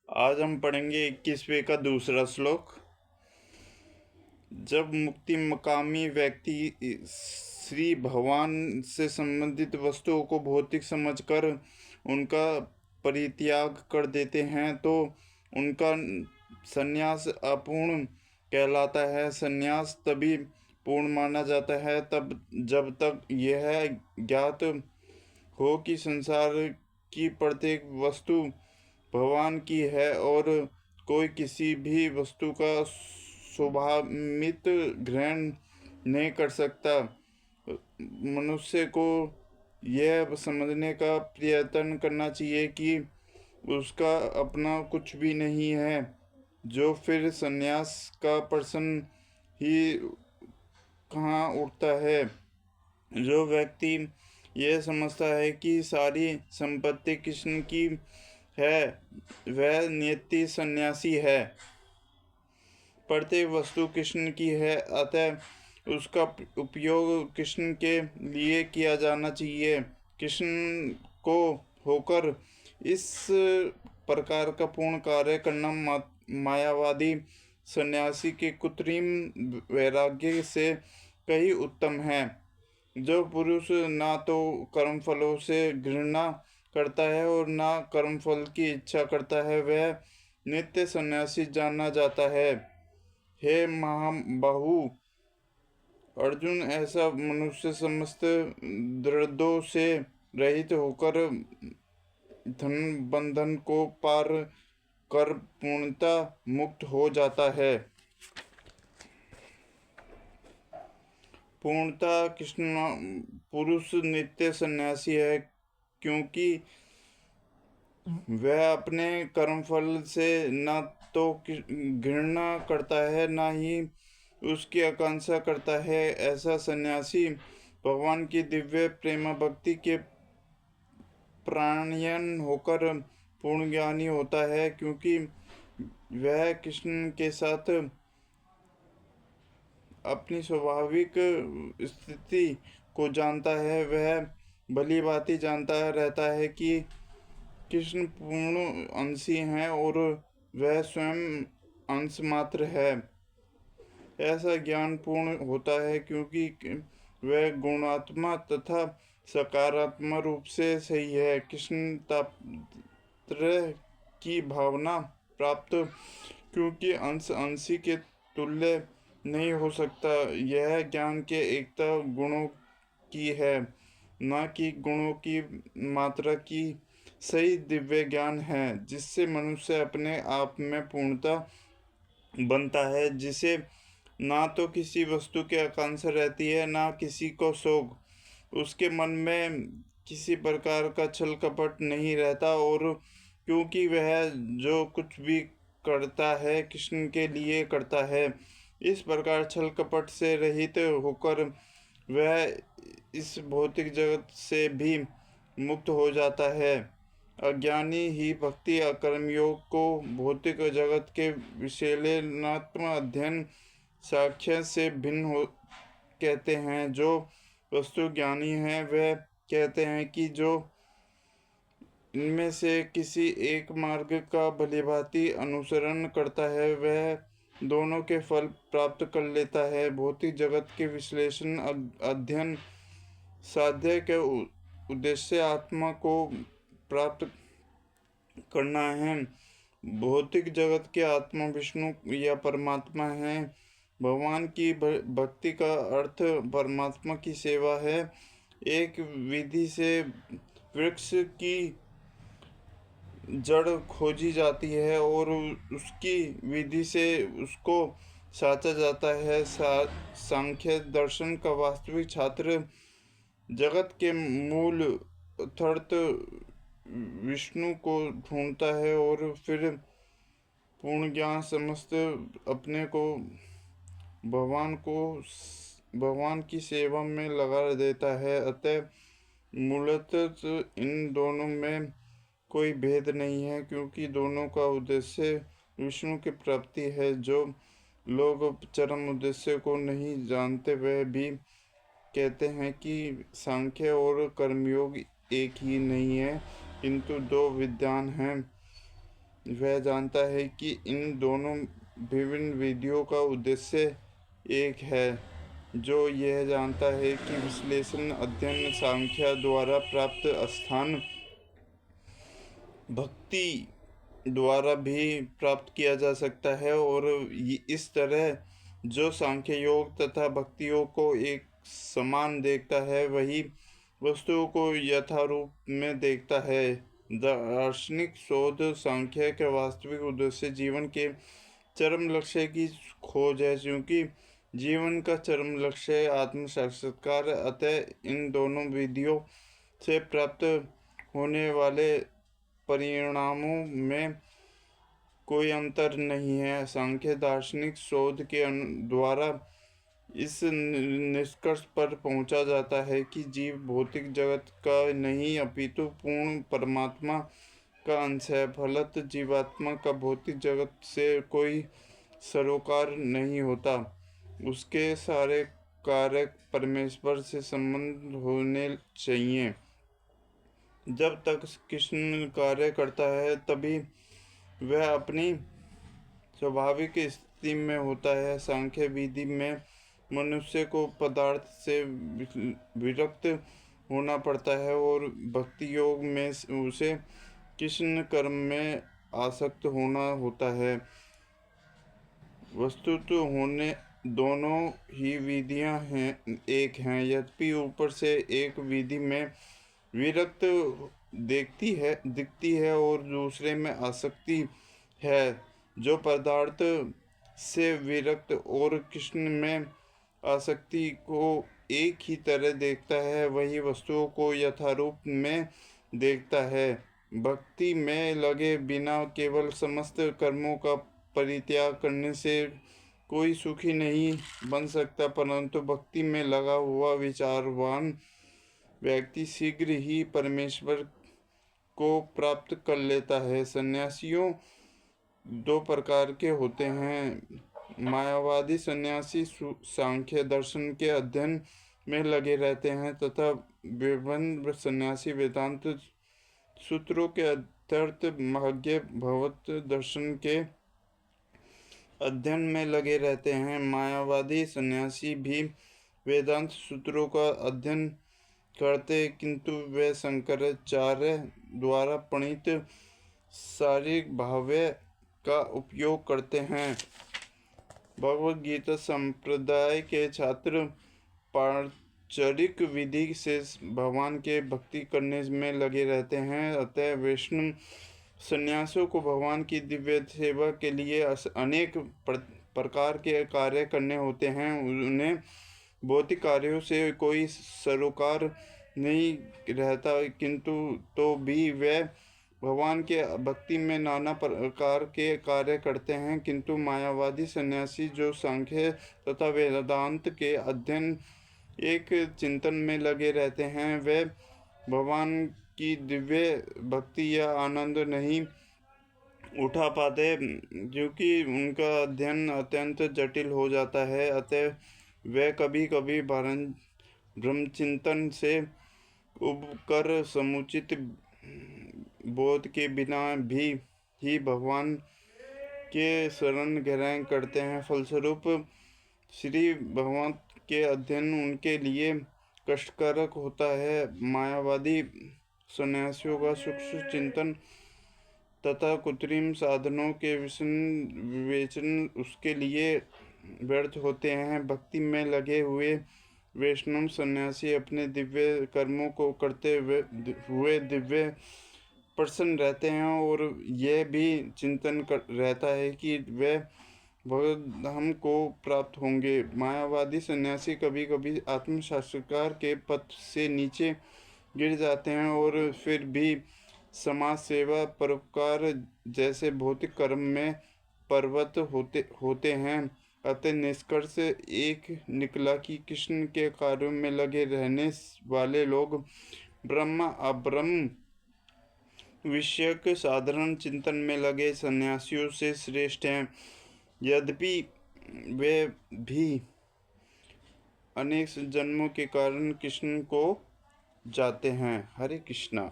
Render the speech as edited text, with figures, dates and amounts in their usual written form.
आज हम पढ़ेंगे 21वें का दूसरा श्लोक। जब मुक्ति मकामी व्यक्ति श्री भगवान से संबंधित वस्तुओं को भौतिक समझकर उनका परित्याग कर देते हैं तो उनका संन्यास अपूर्ण कहलाता है। संन्यास तभी पूर्ण माना जाता है तब जब तक यह ज्ञात हो कि संसार की प्रत्येक वस्तु भगवान की है और कोई किसी भी वस्तु का स्वभावमित ग्रहण नहीं कर सकता। मनुष्य को यह समझने का प्रयत्न करना चाहिए कि उसका अपना कुछ भी नहीं है, जो फिर संन्यास का प्रश्न ही कहाँ उठता है। जो व्यक्ति यह समझता है कि सारी संपत्ति कृष्ण की है, वह नियति सन्यासी है। प्रत्येक वस्तु कृष्ण की है, अतः उसका उपयोग कृष्ण के लिए किया जाना चाहिए। कृष्ण को होकर इस प्रकार का पूर्ण कार्य करना मायावादी सन्यासी के कृत्रिम वैराग्य से कहीं उत्तम है। जो पुरुष ना तो कर्मफलों से घृणा करता है और ना कर्मफल की इच्छा करता है, वह नित्य सन्यासी जाना जाता है। हे महाबाहु अर्जुन, ऐसा मनुष्य समस्त दर्दों से रहित होकर धन बंधन को पार कर पूर्णतः मुक्त हो जाता है। पूर्णतः कृष्ण पुरुष नित्य सन्यासी है, क्योंकि वह अपने कर्मफल से न तो घृणा करता है, न ही उसकी आकांक्षा करता है। ऐसा सन्यासी भगवान की दिव्य प्रेम भक्ति के प्राणयन होकर पूर्ण ज्ञानी होता है, क्योंकि वह कृष्ण के साथ अपनी स्वाभाविक स्थिति को जानता है। वह भली भांति जानता रहता है कि कृष्ण पूर्ण अंशी हैं और वह स्वयं अंश मात्र है। ऐसा ज्ञान पूर्ण होता है क्योंकि वह गुणात्मा तथा सकारात्मक रूप से सही है। कृष्ण तात्पर्य की भावना प्राप्त, क्योंकि अंश अंशी के तुल्य नहीं हो सकता। यह ज्ञान के एकता गुणों की है, न कि गुणों की मात्रा की। सही दिव्य ज्ञान है जिससे मनुष्य अपने आप में पूर्णता बनता है, जिसे ना तो किसी वस्तु की आकांक्षा रहती है, ना किसी को शोक। उसके मन में किसी प्रकार का छल कपट नहीं रहता, और क्योंकि वह जो कुछ भी करता है कृष्ण के लिए करता है, इस प्रकार छल कपट से रहित होकर वह इस भौतिक जगत से भी मुक्त हो जाता है। अज्ञानी ही भक्ति कर्मयोग को भौतिक जगत के विश्लेषणात्मक अध्ययन साक्ष्य से भिन्न हो कहते हैं। जो वस्तु ज्ञानी है वह कहते हैं कि जो इनमें से किसी एक मार्ग का भलीभांति अनुसरण करता है, वह दोनों के फल प्राप्त कर लेता है। भौतिक जगत के विश्लेषण अध्ययन साध्य के उद्देश्य आत्मा को प्राप्त करना है। भौतिक जगत के आत्मा विष्णु या परमात्मा है। भगवान की भक्ति का अर्थ परमात्मा की सेवा है। एक विधि से वृक्ष की जड़ खोजी जाती है और उसकी विधि से उसको साचा जाता है। सांख्य दर्शन का वास्तविक छात्र जगत के मूल अर्थात विष्णु को ढूंढता है और फिर पूर्ण ज्ञान समस्त अपने को भगवान को भगवान की सेवा में लगा देता है। अतः मूलतः इन दोनों में कोई भेद नहीं है, क्योंकि दोनों का उद्देश्य विष्णु की प्राप्ति है। जो लोग चरम उद्देश्य को नहीं जानते वह भी कहते हैं कि सांख्य और कर्मयोग एक ही नहीं है, किंतु दो विद्वान हैं। वह जानता है कि इन दोनों विभिन्न विधियों का उद्देश्य एक है, जो यह जानता है कि विश्लेषण अध्ययन सांख्य द्वारा प्राप्त स्थान भक्ति द्वारा भी प्राप्त किया जा सकता है, और इस तरह जो सांख्य योग तथा भक्ति योग को एक समान देखता है, वही वस्तुओं को यथारूप में देखता है। दार्शनिक शोध सांख्य के वास्तविक उद्देश्य जीवन के चरम लक्ष्य की खोज है, क्योंकि जीवन का चरम लक्ष्य आत्म साक्षात्कार। अतः इन दोनों विधियों से प्राप्त होने वाले परिणामों में कोई अंतर नहीं है। सांख्य दार्शनिक शोध के द्वारा इस निष्कर्ष पर पहुंचा जाता है कि जीव भौतिक जगत का नहीं अपितु पूर्ण परमात्मा का अंश है। फलत जीवात्मा का भौतिक जगत से कोई सरोकार नहीं होता। उसके सारे कार्य परमेश्वर से संबंध होने चाहिए। जब तक कृष्ण कार्य करता है तभी वह अपनी स्वाभाविक स्थिति में होता है। सांख्य विधि में मनुष्य को पदार्थ से विरक्त होना पड़ता है, और भक्ति योग में उसे कृष्ण कर्म में आसक्त होना होता है। वस्तुतः होने दोनों ही विधियां एक हैं, यद्यपि ऊपर से एक विधि में विरक्त दिखती है और दूसरे में आसक्ति है। जो पदार्थ से विरक्त और कृष्ण में आसक्ति को एक ही तरह देखता है, वही वस्तुओं को यथारूप में देखता है। भक्ति में लगे बिना केवल समस्त कर्मों का परित्याग करने से कोई सुखी नहीं बन सकता, परंतु भक्ति में लगा हुआ विचारवान व्यक्ति शीघ्र ही परमेश्वर को प्राप्त कर लेता है। सन्यासियों दो प्रकार के होते हैं। मायावादी सन्यासी सांख्य दर्शन के अध्ययन में लगे रहते हैं, तथा विभिन्न सन्यासी वेदांत सूत्रों के अत्यर्थ भाग्य भगवत दर्शन के अध्ययन में लगे रहते हैं। मायावादी सन्यासी भी वेदांत सूत्रों का अध्ययन करते, किंतु वे शंकराचार्य द्वारा प्रणीत शारीरिक भाव्य का उपयोग करते हैं। भगवद गीता संप्रदाय के छात्र पारंपरिक विधि से भगवान के भक्ति करने में लगे रहते हैं। अतः वैष्णव सन्यासियों को भगवान की दिव्य सेवा के लिए अनेक प्रकार के कार्य करने होते हैं। उन्हें भौतिक कार्यों से कोई सरोकार नहीं रहता, किंतु तो भी वे भगवान के भक्ति में नाना प्रकार के कार्य करते हैं। किंतु मायावादी सन्यासी जो सांख्य तथा वेदांत के अध्ययन एक चिंतन में लगे रहते हैं, वे भगवान की दिव्य भक्ति या आनंद नहीं उठा पाते, क्योंकि उनका अध्ययन अत्यंत जटिल हो जाता है। अतः वे कभी कभी ब्रह्मचिंतन से उबकर समुचित बोध के बिना भी ही भगवान के शरण ग्रहण करते हैं। फलस्वरूप श्री भगवान के अध्ययन उनके लिए कष्टकारक होता है। मायावादी सन्यासियों का सूक्ष्म चिंतन तथा कृत्रिम साधनों के विवेचन उसके लिए व्यर्थ होते हैं। भक्ति में लगे हुए वैष्णव सन्यासी अपने दिव्य कर्मों को करते हुए दिव्य प्रसन्न रहते हैं, और यह भी चिंतन रहता है कि वे भगवत धाम को प्राप्त होंगे। मायावादी सन्यासी कभी कभी आत्म साक्षात्कार के पथ से नीचे गिर जाते हैं, और फिर भी समाज सेवा परोपकार जैसे भौतिक कर्म में प्रवृत्त होते हैं। अतः निष्कर्ष एक निकला कि कृष्ण के कार्यों में लगे रहने वाले लोग ब्रह्म अब्रह्म विषयक साधारण चिंतन में लगे सन्यासियों से श्रेष्ठ हैं, यद्यपि वे भी अनेक जन्मों के कारण कृष्ण को जाते हैं। हरे कृष्णा।